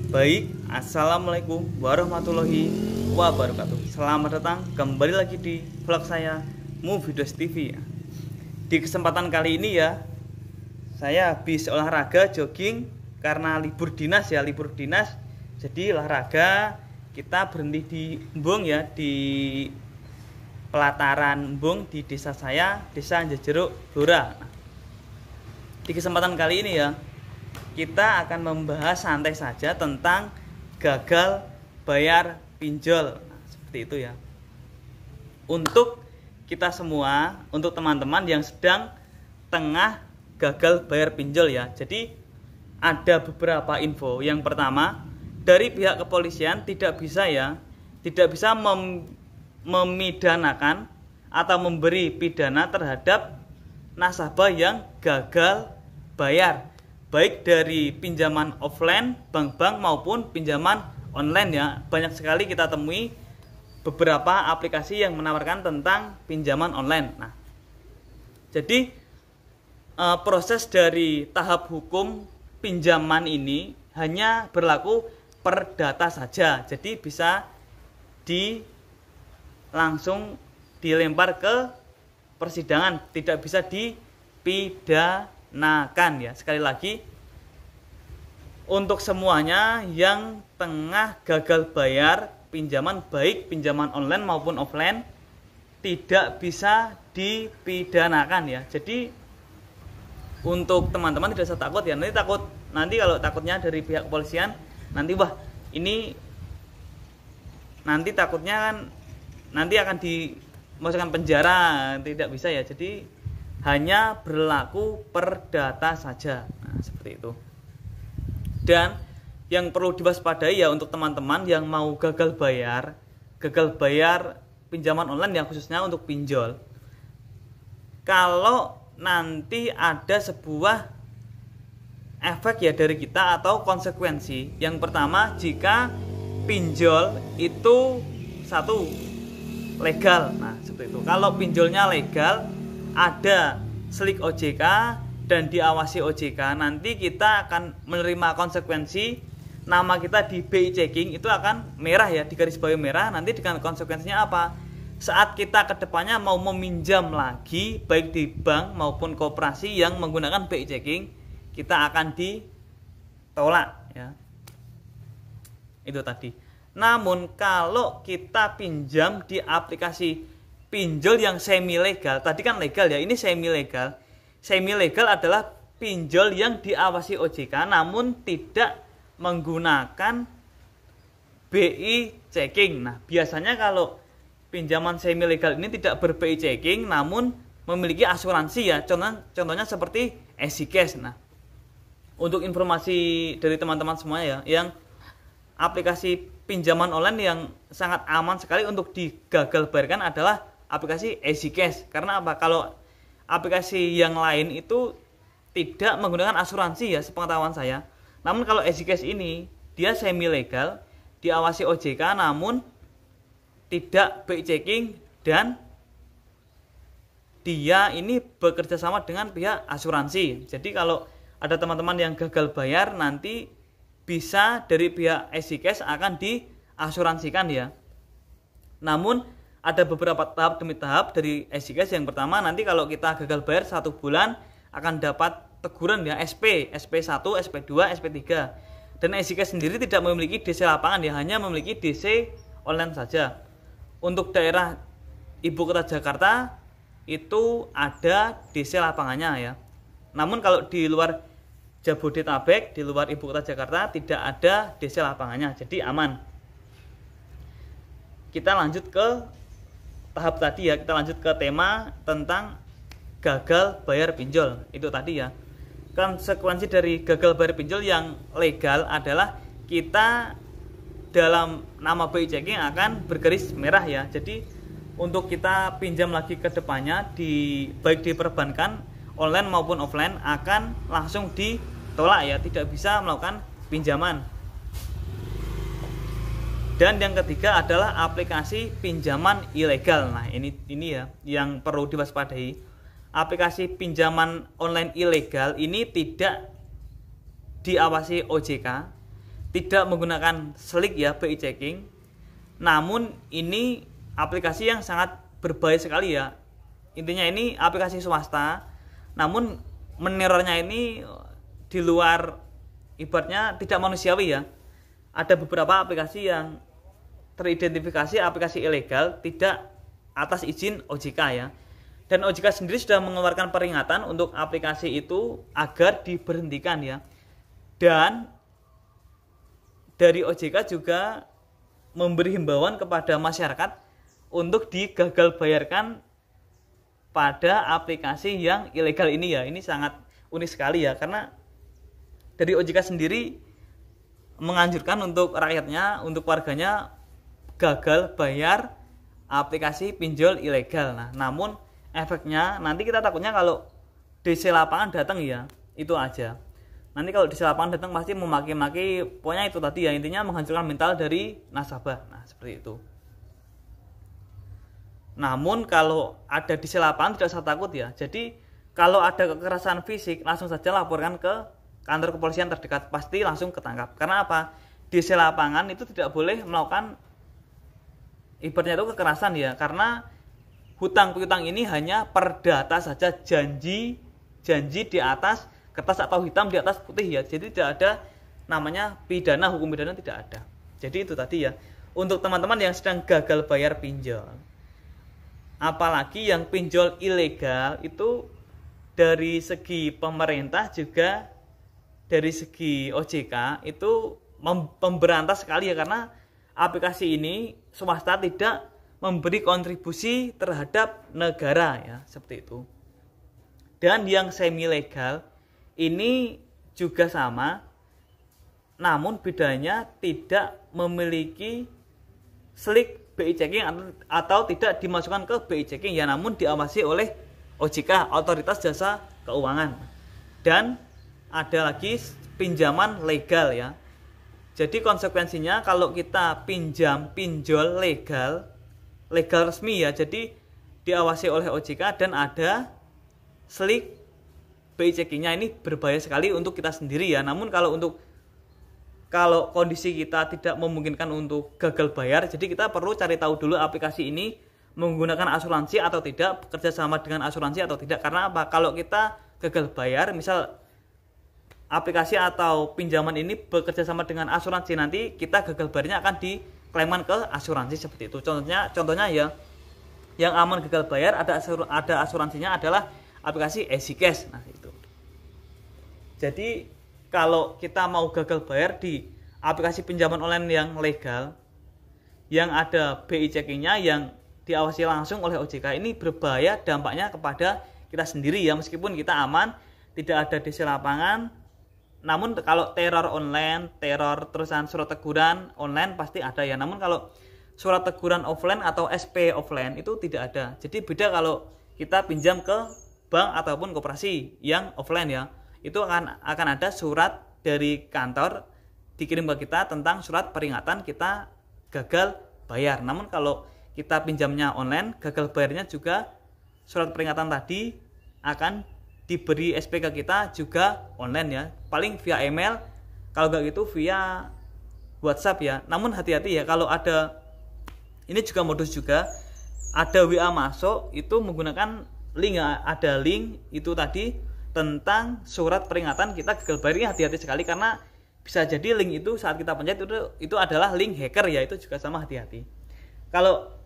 Baik, assalamualaikum warahmatullahi wabarakatuh. Selamat datang kembali lagi di vlog saya Movidos TV. Di kesempatan kali ini ya, saya habis olahraga jogging karena libur dinas. Jadi olahraga kita berhenti di Embung ya, di pelataran Embung di desa saya, Desa Anjejeruk Blora. Di kesempatan kali ini ya, kita akan membahas santai saja tentang gagal bayar pinjol. Seperti itu ya. Untuk kita semua, untuk teman-teman yang sedang tengah gagal bayar pinjol ya. Jadi ada beberapa info. Yang pertama, dari pihak kepolisian tidak bisa memidanakan atau memberi pidana terhadap nasabah yang gagal bayar, baik dari pinjaman offline bank-bank maupun pinjaman online ya. Banyak sekali kita temui beberapa aplikasi yang menawarkan tentang pinjaman online. Nah, jadi proses dari tahap hukum pinjaman ini hanya berlaku per data saja. Jadi bisa langsung dilempar ke persidangan, tidak bisa dipidanakan ya. Sekali lagi, untuk semuanya yang tengah gagal bayar pinjaman, baik pinjaman online maupun offline, tidak bisa dipidanakan ya. Jadi untuk teman-teman tidak usah takut ya. Nanti kalau takutnya dari pihak kepolisian, nanti ini nanti takutnya kan nanti akan dimasukkan penjara, tidak bisa ya. Jadi hanya berlaku per data saja. Nah, seperti itu. Dan yang perlu diwaspadai ya untuk teman-teman yang mau gagal bayar pinjaman online yang khususnya untuk pinjol. Kalau nanti ada sebuah efek ya dari kita atau konsekuensi. Yang pertama, jika pinjol itu satu legal. Nah, seperti itu. Kalau pinjolnya legal, ada slik OJK dan diawasi OJK, nanti kita akan menerima konsekuensi. Nama kita di BI checking itu akan merah ya, di garis bawah merah. Nanti dengan konsekuensinya apa? Saat kita kedepannya mau meminjam lagi, baik di bank maupun koperasi yang menggunakan BI checking, kita akan ditolak ya. Itu tadi. Namun kalau kita pinjam di aplikasi pinjol yang semi legal, tadi kan legal ya, ini semi legal. Semi legal adalah pinjol yang diawasi OJK namun tidak menggunakan BI checking. Nah, biasanya kalau pinjaman semi legal ini tidak ber-BI checking namun memiliki asuransi ya. Contohnya seperti EasyCash. Nah, untuk informasi dari teman-teman semua ya, yang aplikasi pinjaman online yang sangat aman sekali untuk digagal bayarkan adalah aplikasi EasyCash. Karena apa? Kalau aplikasi yang lain itu tidak menggunakan asuransi ya, sepengetahuan saya. Namun kalau EasyCash ini dia semi legal, diawasi OJK namun tidak BI checking, dan dia ini bekerja sama dengan pihak asuransi. Jadi kalau ada teman-teman yang gagal bayar, nanti bisa dari pihak EasyCash akan diasuransikan ya. Namun ada beberapa tahap demi tahap dari EasyCash. Yang pertama, nanti kalau kita gagal bayar 1 bulan akan dapat teguran ya, SP1, SP2, SP3. Dan EasyCash sendiri tidak memiliki DC lapangan ya, hanya memiliki DC online saja. Untuk daerah ibu kota Jakarta itu ada DC lapangannya ya. Namun kalau di luar Jabodetabek, di luar ibu kota Jakarta tidak ada DC lapangannya, jadi aman. Kita lanjut ke tahap tadi ya, kita lanjut ke tema tentang gagal bayar pinjol. Itu tadi ya. Konsekuensi dari gagal bayar pinjol yang legal adalah kita dalam nama BI checking akan bergaris merah ya. Jadi untuk kita pinjam lagi ke depannya baik di perbankan online maupun offline akan langsung ditolak ya, tidak bisa melakukan pinjaman. Dan yang ketiga adalah aplikasi pinjaman ilegal. Nah, ini ya yang perlu diwaspadai. Aplikasi pinjaman online ilegal ini tidak diawasi OJK tidak menggunakan Slick ya, BI checking. Namun ini aplikasi yang sangat berbahaya sekali ya. Intinya ini aplikasi swasta, namun menerornya ini di luar, ibaratnya tidak manusiawi ya. Ada beberapa aplikasi yang teridentifikasi aplikasi ilegal tidak atas izin OJK ya. Dan OJK sendiri sudah mengeluarkan peringatan untuk aplikasi itu agar diberhentikan ya. Dan dari OJK juga memberi himbauan kepada masyarakat untuk digagal bayarkan pada aplikasi yang ilegal ini ya. Ini sangat unik sekali ya, karena dari OJK sendiri menganjurkan untuk rakyatnya, untuk warganya gagal bayar aplikasi pinjol ilegal. Nah, namun efeknya nanti kita takutnya kalau DC lapangan datang ya, itu aja. Nanti kalau DC lapangan datang pasti memaki-maki, pokoknya itu tadi ya, intinya menghancurkan mental dari nasabah. Nah, seperti itu. Namun kalau ada DC lapangan tidak usah takut ya. Jadi kalau ada kekerasan fisik langsung saja laporkan ke kantor kepolisian terdekat, pasti langsung ketangkap. Karena apa? DC lapangan itu tidak boleh melakukan ibaratnya itu kekerasan ya, karena hutang piutang ini hanya perdata saja, janji di atas kertas atau hitam di atas putih ya. Jadi tidak ada namanya pidana, hukum pidana tidak ada. Jadi itu tadi ya, untuk teman-teman yang sedang gagal bayar pinjol, apalagi yang pinjol ilegal, itu dari segi pemerintah juga dari segi OJK itu memberantas sekali ya, karena aplikasi ini swasta tidak memberi kontribusi terhadap negara ya, seperti itu. Dan yang semi legal ini juga sama, namun bedanya tidak memiliki Slick BI checking atau tidak dimasukkan ke BI checking ya, namun diawasi oleh OJK, Otoritas Jasa Keuangan. Dan ada lagi pinjaman legal ya. Jadi konsekuensinya kalau kita pinjol legal resmi ya, jadi diawasi oleh OJK dan ada Slick BI checkingnya, ini berbahaya sekali untuk kita sendiri ya. Namun kalau kondisi kita tidak memungkinkan untuk gagal bayar, jadi kita perlu cari tahu dulu aplikasi ini menggunakan asuransi atau tidak, bekerja sama dengan asuransi atau tidak. Karena apa? Kalau kita gagal bayar, misal aplikasi atau pinjaman ini bekerja sama dengan asuransi, nanti kita gagal bayarnya akan diklaimkan ke asuransi seperti itu. Contohnya ya, yang aman gagal bayar ada asuransinya adalah aplikasi EasyCash. Nah, itu. Jadi kalau kita mau gagal bayar di aplikasi pinjaman online yang legal, yang ada BI checkingnya, yang diawasi langsung oleh OJK, ini berbahaya dampaknya kepada kita sendiri ya. Meskipun kita aman, tidak ada DC lapangan, namun kalau teror online, teror terusan surat teguran online pasti ada ya. Namun kalau surat teguran offline atau SP offline itu tidak ada. Jadi beda kalau kita pinjam ke bank ataupun koperasi yang offline ya. Itu akan ada surat dari kantor dikirim ke kita tentang surat peringatan kita gagal bayar. Namun kalau kita pinjamnya online, gagal bayarnya juga surat peringatan tadi akan diberi SP ke kita juga online ya, paling via email, kalau nggak gitu via WhatsApp ya. Namun hati-hati ya, kalau ada, ini juga modus juga, ada WA masuk itu menggunakan link ya, ada link itu tadi tentang surat peringatan kita gagal bayar. Hati-hati sekali, karena bisa jadi link itu saat kita pencet itu adalah link hacker ya, itu juga sama, hati-hati. Kalau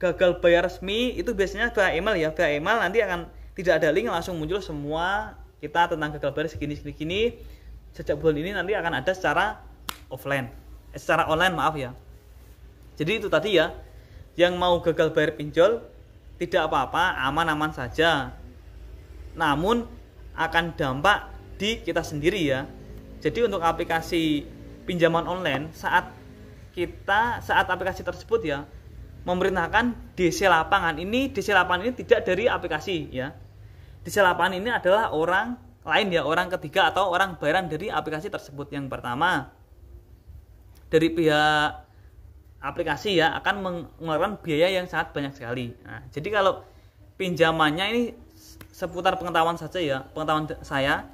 gagal bayar resmi itu biasanya via email ya, via email nanti akan tidak ada link, langsung muncul semua kita tentang gagal bayar segini. Sejak bulan ini nanti akan ada secara online maaf ya. Jadi itu tadi ya, yang mau gagal bayar pinjol tidak apa-apa, aman-aman saja. Namun akan dampak di kita sendiri ya. Jadi untuk aplikasi pinjaman online, saat aplikasi tersebut ya memerintahkan DC lapangan, ini DC lapangan ini tidak dari aplikasi ya. DC lapangan ini adalah orang lain ya, orang ketiga atau orang bayaran dari aplikasi tersebut. Yang pertama, dari pihak aplikasi ya akan mengeluarkan biaya yang sangat banyak sekali. Nah, jadi kalau pinjamannya ini seputar pengetahuan saja ya, pengetahuan saya,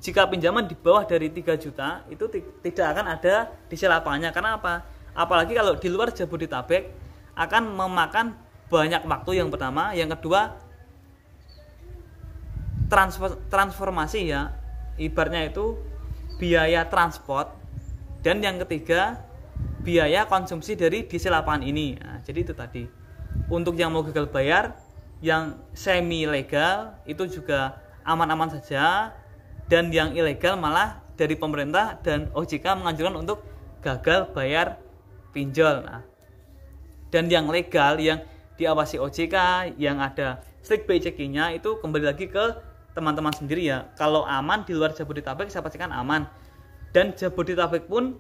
jika pinjaman di bawah dari 3 juta itu tidak akan ada DC lapangannya. Karena apa? Apalagi kalau di luar Jabodetabek akan memakan banyak waktu yang pertama, yang kedua transformasi ya, ibaratnya itu biaya transport, dan yang ketiga biaya konsumsi dari DC lapangan ini. Nah, jadi itu tadi. Untuk yang mau gagal bayar, yang semi legal itu juga aman-aman saja, dan yang ilegal malah dari pemerintah dan OJK menganjurkan untuk gagal bayar pinjol. Nah, dan yang legal yang diawasi OJK, yang ada strict BI checking-nya, itu kembali lagi ke teman-teman sendiri ya. Kalau aman di luar Jabodetabek saya pastikan aman, dan Jabodetabek pun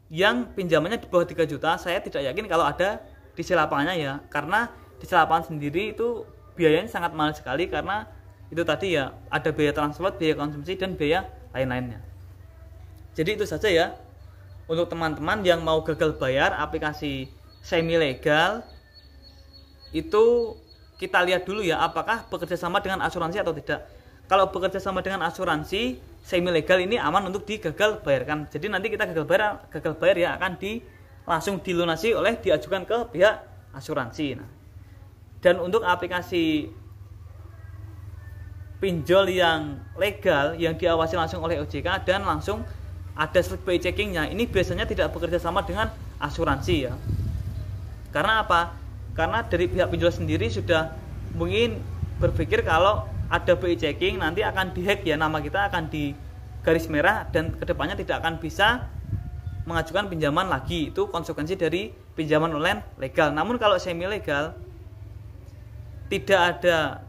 yang pinjamannya di bawah 3 juta saya tidak yakin kalau ada di lapangannya ya, karena di lapangan sendiri itu biayanya sangat mahal sekali, karena itu tadi ya, ada biaya transport, biaya konsumsi, dan biaya lain-lainnya. Jadi itu saja ya untuk teman-teman yang mau gagal bayar aplikasi semi legal. Itu kita lihat dulu ya, apakah bekerja sama dengan asuransi atau tidak. Kalau bekerja sama dengan asuransi, semi legal ini aman untuk digagal bayarkan. Jadi nanti kita gagal bayar ya akan langsung dilunasi oleh diajukan ke pihak asuransi. Nah, dan untuk aplikasi pinjol yang legal yang diawasi langsung oleh OJK dan langsung ada strict BI checking-nya, ini biasanya tidak bekerja sama dengan asuransi ya. Karena apa? Karena dari pihak pinjol sendiri sudah mungkin berpikir kalau ada BI checking nanti akan dihack ya, nama kita akan di garis merah dan kedepannya tidak akan bisa mengajukan pinjaman lagi. Itu konsekuensi dari pinjaman online legal. Namun kalau semi legal tidak ada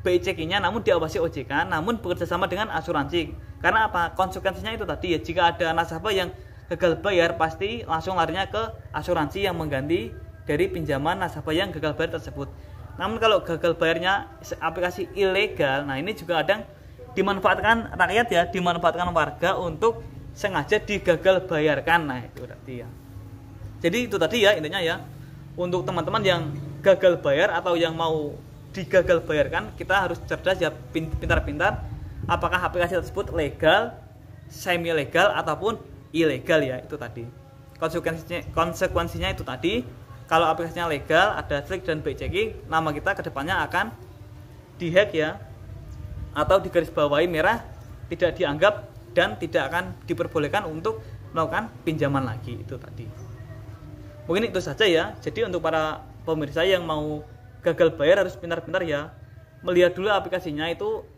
BI checking-nya, namun diawasi OJK, namun bekerja sama dengan asuransi. Karena apa? Konsekuensinya itu tadi ya, jika ada nasabah yang gagal bayar pasti langsung larinya ke asuransi yang mengganti dari pinjaman nasabah yang gagal bayar tersebut. Namun kalau gagal bayarnya aplikasi ilegal, nah ini juga kadang dimanfaatkan rakyat ya, dimanfaatkan warga untuk sengaja digagal bayarkan. Nah itu berarti ya. Jadi itu tadi ya intinya ya, untuk teman-teman yang gagal bayar atau yang mau digagal bayarkan, kita harus cerdas ya, pintar-pintar apakah aplikasi tersebut legal, semi legal ataupun ilegal ya. Itu tadi konsekuensinya itu tadi. Kalau aplikasinya legal, ada strict dan BI checking, nama kita kedepannya akan dihack ya, atau digarisbawahi merah, tidak dianggap dan tidak akan diperbolehkan untuk melakukan pinjaman lagi. Itu tadi. Mungkin itu saja ya. Jadi untuk para pemirsa yang mau gagal bayar harus pintar-pintar ya, melihat dulu aplikasinya itu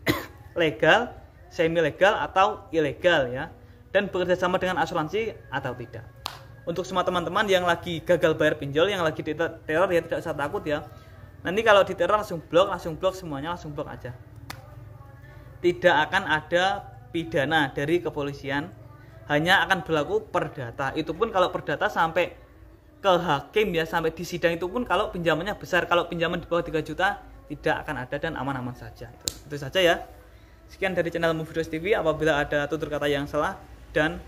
legal, semi legal atau ilegal ya, dan bekerja sama dengan asuransi atau tidak. Untuk semua teman-teman yang lagi gagal bayar pinjol, yang lagi diteror ya, tidak usah takut ya. Nanti kalau diteror langsung blok semuanya, langsung blok aja. Tidak akan ada pidana dari kepolisian, hanya akan berlaku perdata. Itu pun kalau perdata sampai ke hakim ya, sampai di sidang, itu pun kalau pinjamannya besar. Kalau pinjaman di bawah 3 juta tidak akan ada dan aman-aman saja. Itu saja ya. Sekian dari channel Movideos TV. Apabila ada tutur kata yang salah dan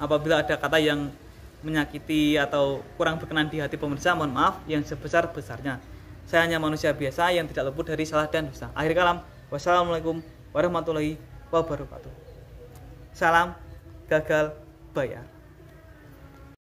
apabila ada kata yang menyakiti atau kurang berkenan di hati pemirsa, mohon maaf yang sebesar-besarnya. Saya hanya manusia biasa yang tidak luput dari salah dan dosa. Akhir kalam, wassalamualaikum warahmatullahi wabarakatuh. Salam gagal bayar.